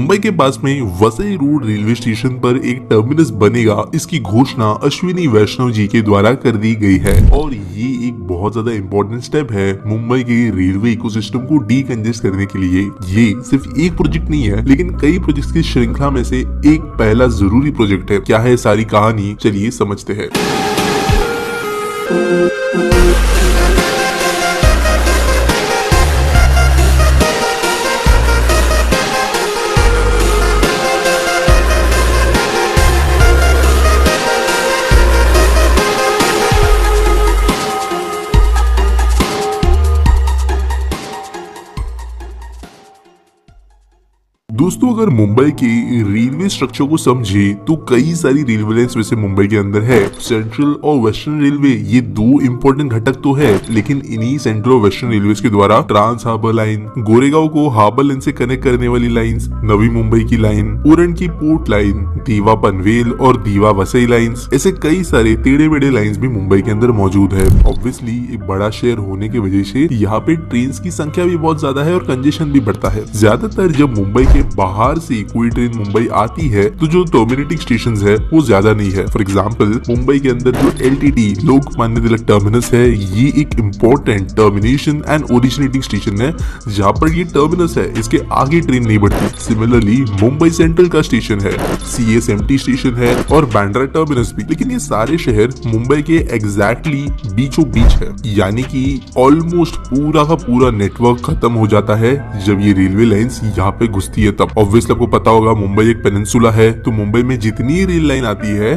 मुंबई के पास में Vasai road railway station पर एक टर्मिनस बनेगा, इसकी घोषणा अश्विनी वैष्णव जी के द्वारा कर दी गई है। और ये एक बहुत ज्यादा इंपॉर्टेंट स्टेप है मुंबई के रेलवे इकोसिस्टम को डीकंजेस्ट करने के लिए। ये सिर्फ एक प्रोजेक्ट नहीं है, लेकिन कई प्रोजेक्ट्स की श्रृंखला में से एक पहला जरूरी प्रोजेक्ट है। क्या है सारी कहानी, चलिए समझते हैं। दोस्तों, अगर मुंबई के रेलवे स्ट्रक्चर को समझे तो कई सारी रेलवे लाइंस वैसे मुंबई के अंदर है। सेंट्रल और वेस्टर्न रेलवे ये दो इंपॉर्टेंट घटक तो है, लेकिन इन्हीं सेंट्रल और वेस्टर्न रेलवे के द्वारा ट्रांस हार्बर लाइन, गोरेगांव को हार्बर लाइन से कनेक्ट करने वाली लाइंस, नवी मुंबई की लाइन, उरण की पोर्ट लाइन, दीवा पनवेल और दीवा वसई लाइंस, ऐसे कई सारे टेढ़े मेढ़े लाइंस भी मुंबई के अंदर मौजूद है। ऑब्वियसली एक बड़ा शहर होने की वजह से यहाँ पे ट्रेन की संख्या भी बहुत ज्यादा है और कंजेशन भी बढ़ता है। ज्यादातर जब मुंबई के बाहर से कोई ट्रेन मुंबई आती है तो जो टर्मिनेटिंग स्टेशन है वो ज्यादा नहीं है। फॉर एग्जाम्पल, मुंबई के अंदर जो LTT लोकमान्य तिलक टर्मिनस है, ये एक important termination and originating station है। जहाँ पर ये टर्मिनस है, इसके आगे ट्रेन नहीं बढ़ती। सिमिलरली मुंबई सेंट्रल का स्टेशन है, CSMT स्टेशन है और बांद्रा टर्मिनस भी। लेकिन ये सारे शहर मुंबई के एग्जैक्टली बीचों बीच है, यानी कि ऑलमोस्ट पूरा का पूरा नेटवर्क खत्म हो जाता है जब ये रेलवे लाइंस यहाँ पे घुसती है। तब ऑब्वियसली आपको पता होगा मुंबई एक पेनिनसुला है, तो मुंबई में जितनी रेल लाइन आती है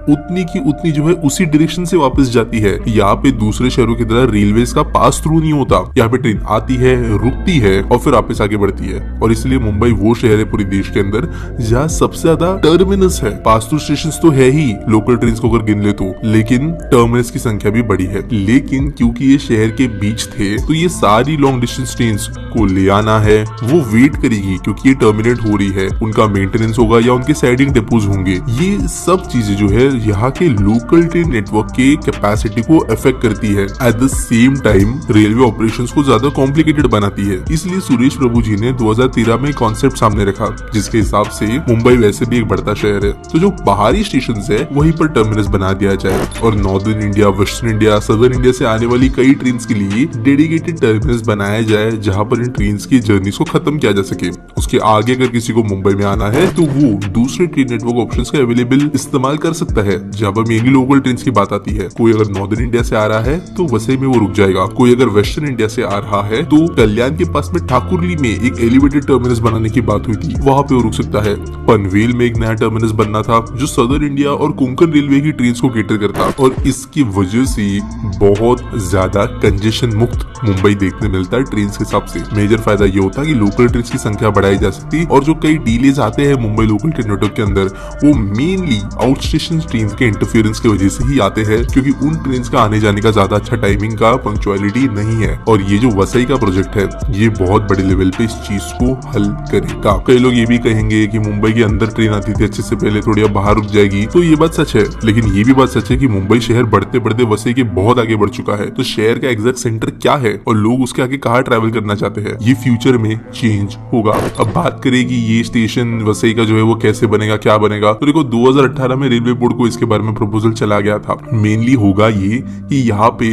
उतनी की उतनी जो है उसी डायरेक्शन से वापस जाती है। यहाँ पे दूसरे शहरों की तरह रेलवे का पास थ्रू नहीं होता। यहाँ पे ट्रेन आती है, रुकती है और फिर वापस आगे बढ़ती है। और इसलिए मुंबई वो शहर है पूरे देश के अंदर जहाँ सबसे ज्यादा टर्मिनस है। पास थ्रू स्टेशन तो है ही लोकल ट्रेन को अगर गिन ले तो, लेकिन टर्मिनस की संख्या भी बड़ी है। लेकिन क्योंकि ये शहर के बीच थे, तो ये सारी लॉन्ग डिस्टेंस ट्रेन को ले आना है, वो वेट करेगी क्योंकि ये टर्मिनेट हो रही है। उनका मेंटेनेंस होगा या उनके साइडिंग डिपोज होंगे। ये सब चीजें जो है यहाँ के लोकल ट्रेन नेटवर्क के कैपेसिटी को अफेक्ट करती है। At the same time railway operations को ज्यादा कॉम्प्लिकेटेड बनाती है। इसलिए सुरेश प्रभु जी ने 2013 में कॉन्सेप्ट सामने रखा, जिसके हिसाब से मुंबई वैसे भी एक बढ़ता शहर है, तो जो बाहरी स्टेशन है वहीं पर टर्मिनस बना दिया जाए और northern India, western India, southern India से आने वाली कई ट्रेन के लिए डेडिकेटेड टर्मिनस बनाया जाए, जहाँ पर इन ट्रेन की जर्नी को खत्म किया जा सके। उसके आगे अगर किसी को मुंबई में आना है तो वो दूसरे ट्रेन नेटवर्क ऑप्शन का अवेलेबल इस्तेमाल कर सकता है। जहाँ पर मेनली लोकल ट्रेन की बात आती है, कोई अगर नॉर्दर्न इंडिया से आ रहा है तो वसई में वो रुक जाएगा। कोई अगर वेस्टर्न इंडिया से आ रहा है तो कल्याण के पास में ठाकुरली में एक एलिवेटेड टर्मिनस बनाने की बात हुई थी, वहाँ पे वो रुक सकता है। पनवेल में एक नया टर्मिनस बनना था जो सदर्न इंडिया और कोंकण रेलवे की ट्रेन को केटर करता, और इसकी वजह से बहुत ज्यादा कंजेशन मुक्त मुंबई देखने मिलता है ट्रेन के हिसाब से। मेजर फायदा ये होता है कि लोकल ट्रेन की संख्या बढ़ाई जा सकती, और जो कई डिलेज आते हैं मुंबई लोकल ट्रेन नेटवर्क के अंदर, वो मेनली आउट स्टेशन ट्रेन के इंटरफेरेंस की वजह से ही आते हैं, क्योंकि उन ट्रेन का आने जाने का ज्यादा अच्छा टाइमिंग का पंक्चुअलिटी नहीं है। और ये जो वसई का प्रोजेक्ट है, ये बहुत बड़े लेवल पे इस चीज को हल करेगा। कई लोग ये भी कहेंगे कि मुंबई के अंदर ट्रेन आती थी अच्छे से पहले, थोड़ी अब बाहर रुक जाएगी, तो ये बात सच है। लेकिन ये भी बात सच है कि मुंबई शहर बढ़ते बढ़ते वसई के बहुत आगे बढ़ चुका है। तो शहर का एग्जैक्ट सेंटर क्या है और लोग उसके आगे कहाँ ट्रैवल करना चाहते हैं, ये फ्यूचर में चेंज होगा। अब बात करेगी ये स्टेशन वसई का जो है वो कैसे बनेगा, क्या बनेगा, तो देखो 2018 में रेलवे बोर्ड को इसके बारे में प्रपोजल चला गया था। मेनली होगा ये कि यहाँ पे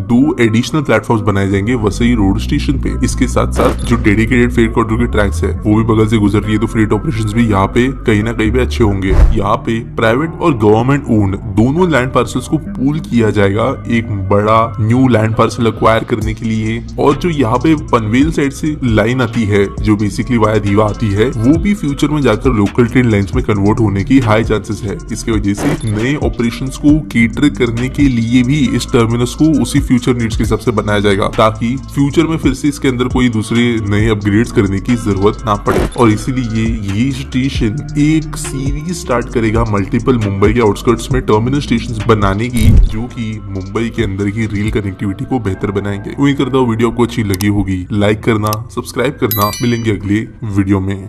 2 एडिशनल प्लेटफॉर्म्स बनाए जाएंगे वसई रोड स्टेशन पे। इसके साथ साथ जो डेडिकेटेड फ्रेट कॉरिडोर के ट्रैक्स है वो भी बगल से गुजर रही है, तो फ्रेट ऑपरेशंस भी यहाँ पे कहीं ना कहीं पे अच्छे होंगे। यहाँ पे प्राइवेट और गवर्नमेंट ओन्ड दोनों लैंड पार्सल्स को पूल किया जाएगा एक बड़ा न्यू लैंड पार्सल एक्वायर करने के लिए। और जो यहाँ पे पनवेल साइड से लाइन आती है जो बेसिकली वाया दीवा आती है, वो भी फ्यूचर में जाकर लोकल ट्रेन लाइंस में कन्वर्ट होने की हाई चांसेस है। इसकी वजह से नए ऑपरेशंस को केटर करने के लिए भी इस टर्मिनस को उसी फ्यूचर नीड्स के हिसाब से बनाया जाएगा, ताकि फ्यूचर में फिर से इसके अंदर कोई दूसरे नए अपग्रेड्स करने की जरूरत ना पड़े। और इसीलिए ये स्टेशन एक सीरीज स्टार्ट करेगा मल्टीपल मुंबई के आउटस्कर्ट्स में टर्मिनल स्टेशंस बनाने की, जो कि मुंबई के अंदर की रेल कनेक्टिविटी को बेहतर बनाएंगे। उम्मीद करता हूँ वीडियो आपको अच्छी लगी होगी। लाइक करना, सब्सक्राइब करना। मिलेंगे अगले वीडियो में।